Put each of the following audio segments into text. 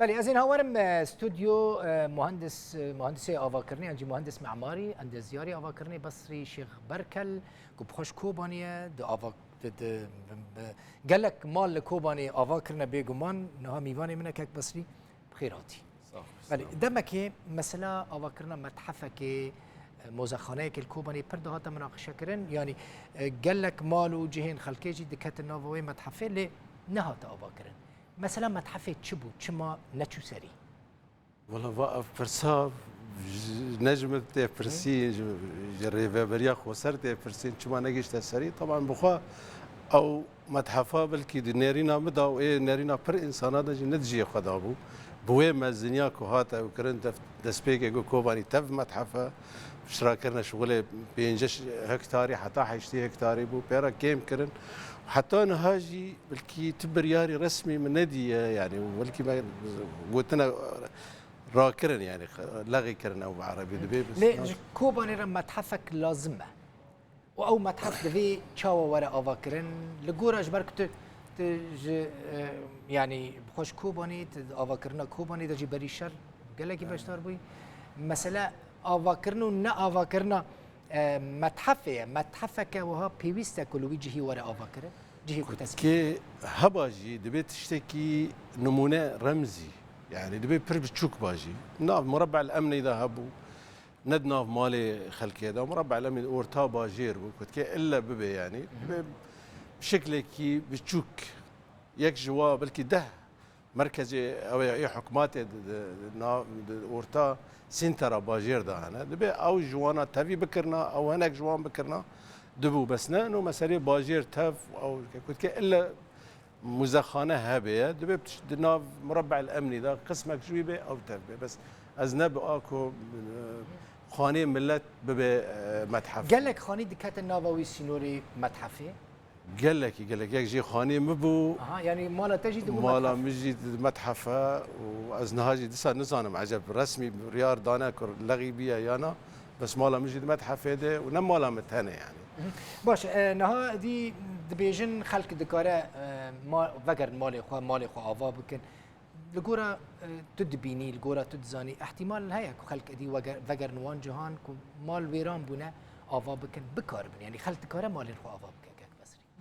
بله از این هاورم استودیو مهندسی آواکرنی انجی مهندس معماری اندزیاری آواکرنی بصری شیخ برکل کو بخوش کوبانیه د آوا د گلک مال کوبانی آواکرنه بگمان نه میوانی منه که بصری بخیراتی بله دمکی مثلا آواکرنه متحفه که موزخانه که الكوباني پردهات مناقشه کردن یعنی گلک مال و جهین خلقی جی دکت ناوی متحفه لی نهات آواکرن مثلا متحفه چه بود چه ما نچو سری والله واقف فرسا نجمة فرسي جريفة برياخ وسرت فرسين شو ما نجيش تسري طبعا بخوا او متحفة بلكي نارينا مدا وايه نارينا بر انسان هذا جي ندجي خدابو بوي مزنيا كوهاتا وكرنت دسبيك يقول كوباني تف متحفة اشتراكرنا شغله بينجش هكتاري حتى حيشتي هكتاري بو بيرا كيم كرن حتى انا هاجي بلكي تبرياري رسمي من نادي يعني بلكي ما قلت انا راكرن يعني لغي كرن او عربي دبي بس ليه كوباني رم متحفك لازمه او متحف دبي تشاوا ورا افاكرن لجوراج برك يعني بخوش كوباني افاكرنا كوباني دجي بري شر قال لك باشتار بوي مثلا افاكرنا نا افاكرنا متحفك وها بيويستا كل وجهي ورا افاكر جهي كتسبي كي هباجي دبي تشتكي نمونه رمزي يعني دبي بتشوك باجي ناف مربع الامن اذا هبوا ندنا مالي خلك هذا مربع الامن اورتا باجير كنت كي الا ببي يعني بشكل كي بتشوك يك جوا بلكي ده مركزي او اي حكومات اورتا سنترا باجير ده انا دبي او جوانا تافي بكرنا او هناك جوان بكرنا دبو بس نانو مسألة باجير تاف او كنت كي الا مزخانه هابيه دبي بتشدنا مربع الامني ده قسمك جويبه او تافي بس اذنب اكو خانه ملت ببي متحف قال لك خاني دكات النافوي سينوري متحفه قال لك يك جي خانه مبو يعني مالا تجد مالا مجي متحفه وازنهاجي دسا نزانم عجب رسمي ريار دانا لغي بيا يانا بس مالا مجي متحفه ده ونم مالا متهنه يعني باش نها دي دبيجن خلق دكاره ما وقر مالي خو آوا بكن لجورا تدبيني لجورا تدزاني احتمال هيك خلق دي وقر نوان جهان مال ويران بنا آوا بكن بكار بن يعني خلق دكاره مالي خو آوا بكن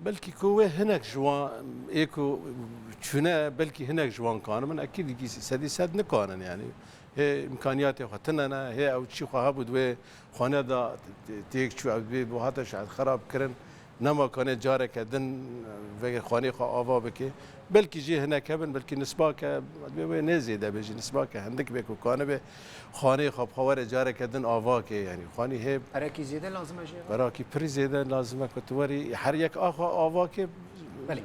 بلكي كوه هناك جوان ايكو شنا بلكي هناك جوان كان من اكيد يجي سدي سد نكانن يعني هي امكانيات وقتنا هي او شي خو بدو خانه دا تيك شو بي بو شاد خراب كرن نما كان جارك دن في خانه خو افا بك بلكي جي هناك بن بلكي نسباك نزيد بيجي نسباك عندك بك كان به خانه خو بخور جارك دن افا يعني خانه هي براكي زياده لازم اجي براكي بري زياده لازم كتوري حريك اخو افا كي بلي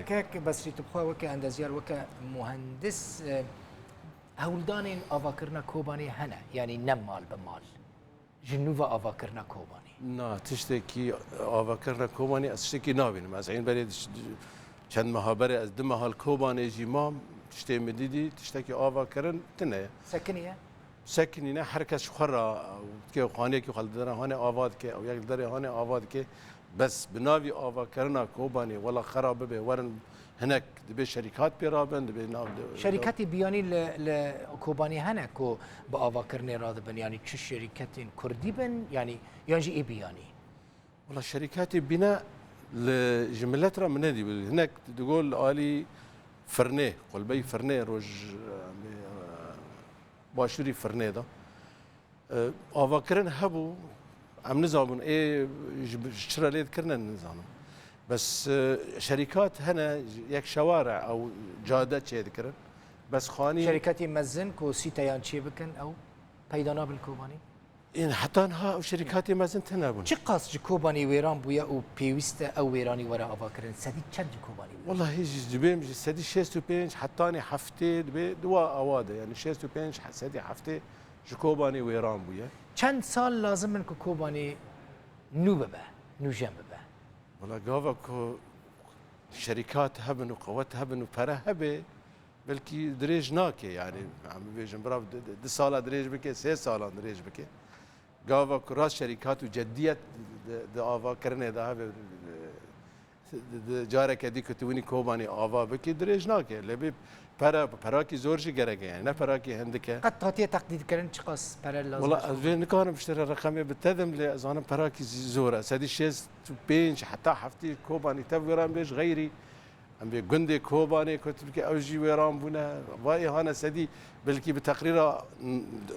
كاك بس تبخوا وك اندزيار وك مهندس هولدانين افاكرنا كوباني هنا يعني نمال بمال جنوبا افاكرنا كوباني نا تشتكي افاكرنا كوباني تشتكي نابين مازعين بريد چند مهابره از دم حال کوبانه جیمام تشتی مدیدی تشتکی آوا کرن تنه سکنیه نه هر کس خورا که خانه که خالد داره هانه آواد که او یک داره هانه آواد که بس بناوی آوا کرنا کوبانه ولا خرابه به ورن هناك دبي شركات بيرابن دبي ناو شركات بياني لكوباني هنا كو بآوا كرني راضبن يعني شو شركات كردي بن يعني يجي اي بياني والله شركات بناء لجملتها من هذه هناك تقول آلي فرنيه قل بي فرنيه روج باشوري فرنيه ده آواكرن هبو عم نظامن ايه شرا ليد كرنا نظام بس شركات هنا يك شوارع او جادات شي ذكرن بس خاني شركات يمزن كو سيتيان شي بكن او بيدانا بالكوباني يعني حتى انها شركات ما زلت هنا چه قاس كوباني ويران بويا او بيويستا او ويراني ورا افاكرن سدي چند كوباني والله هيجي دبي سدي 65 حتى اني حفتي دبي دوا اواده يعني 65 سدي حفتي كوباني ويران بويا چند سال لازم من كوباني نوبه نوجم ببه والله قافك شركات هبن وقوات هبن وفره هبه بلكي دريج ناكي يعني عم بيجن براف دي سالا دريج بكي 3 سالا دريج بكي قافك راس شركات وجديه دافا كرنه ده جارك هذيك توني كوباني آوا بكي دريجناك لبي براكي زورجي جرك يعني نه براكي هندك قد تعطيه تقديد كرن تشخص برا لازم والله أزين كانوا بشتري الرقمي بالتدم لأزانا براكي زورة سادي شيز بينش حتى حفتي كوباني تفيران بيش غيري ام بي جندي كوباني كنت بكي اوجي ويران بونا واي هانا سدي بلكي بتقرير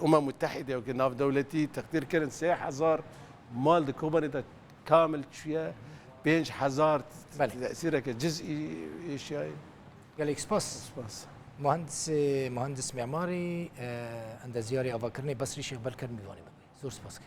متحده وكنا في دولتي تقدير كان 3000 مال كوباني ده كامل شويه بينش حزار تاثيرك جزئي اشياء قال لك سباس مهندس معماري عند زياري افاكرني بس ريشي بركر ميواني زور سباسك